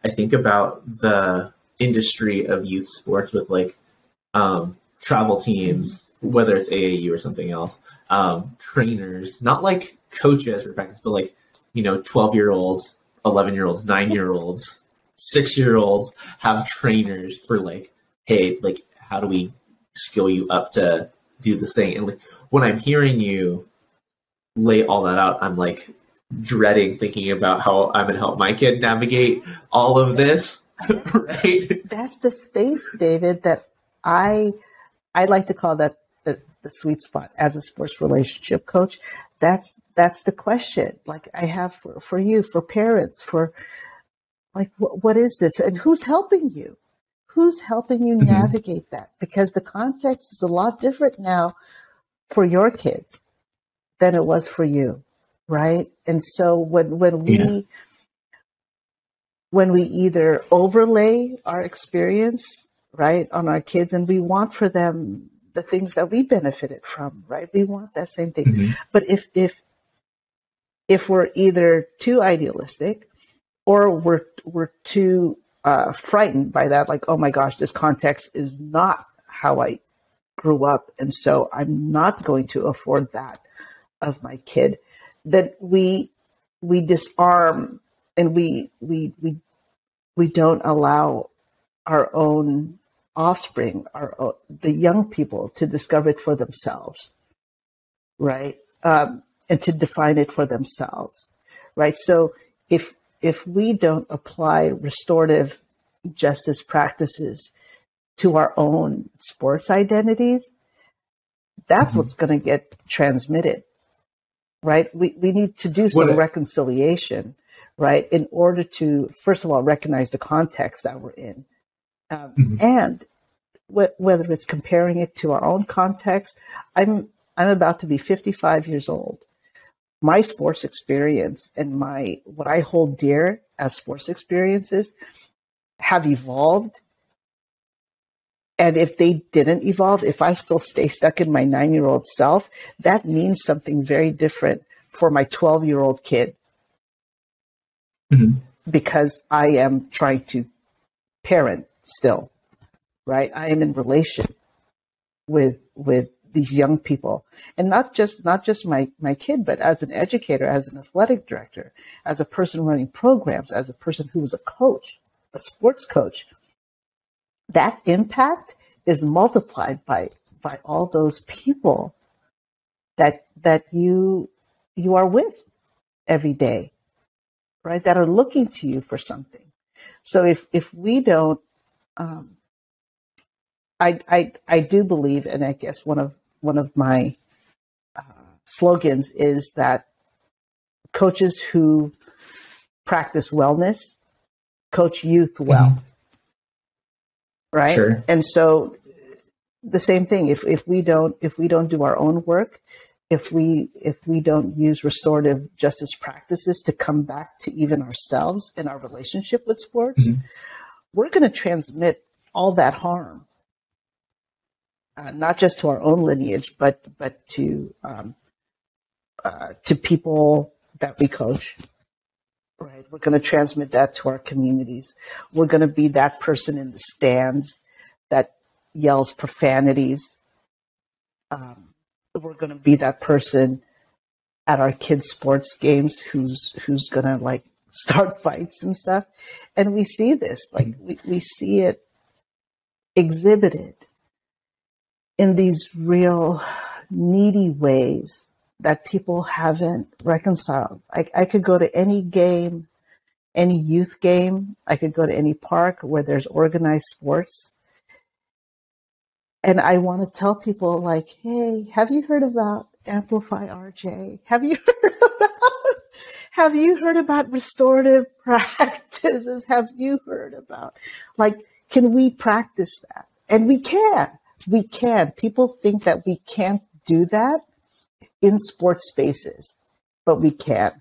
I think about the industry of youth sports with like travel teams, whether it's AAU or something else, trainers, not like coaches for practice, but like, 12-year-olds, 11-year-olds, 9-year-olds, 6-year-olds have trainers for like, hey, like, how do we skill you up to do this thing? And like, when I'm hearing you lay all that out, I'm like dreading thinking about how I'm going to help my kid navigate all of this. Right? That's the space, David, that I like to call that the sweet spot as a sports relationship coach. That's the question. Like I have for you, for parents, for like, what is this? And who's helping you? Who's helping you navigate that? Because the context is a lot different now for your kids than it was for you. Right. And so when we either overlay our experience, right, on our kids, and we want for them the things that we benefited from, right? We want that same thing. But if we're either too idealistic or we're too frightened by that, like, oh my gosh, this context is not how I grew up, and so I'm not going to afford that of my kid, that we disarm and we don't allow our own offspring, the young people, to discover it for themselves, right? And to define it for themselves, right? So if we don't apply restorative justice practices to our own sports identities, that's what's going to get transmitted, right? We need to do some reconciliation, right, in order to, first of all, recognize the context that we're in. And whether it's comparing it to our own context, I'm about to be 55 years old. My sports experience and what I hold dear as sports experiences have evolved. And if they didn't evolve, if I still stay stuck in my 9-year-old self, that means something very different for my 12-year-old kid. Because I am trying to parent still, right? I am in relation with these young people, and not just my kid, but as an educator, as an athletic director, as a person running programs, as a person who was a coach, a sports coach. That impact is multiplied by all those people that you are with every day, right? That are looking to you for something. So if we don't, I do believe, and I guess one of my slogans is that coaches who practice wellness coach youth well, right? Sure. And so the same thing. If we don't do our own work, if we don't use restorative justice practices to come back to even ourselves and our relationship with sports, we're going to transmit all that harm, not just to our own lineage, but to people that we coach. Right, we're going to transmit that to our communities. We're going to be that person in the stands that yells profanities. We're going to be that person at our kids' sports games who's going to like start fights and stuff. And we see this, like we see it exhibited in these real needy ways that people haven't reconciled. I could go to any game, any youth game. I could go to any park where there's organized sports. And I want to tell people like, hey, have you heard about Amplify RJ? Have you heard about restorative practices? Have you heard about, like, can we practice that? And we can. People think that we can't do that in sports spaces, but we can.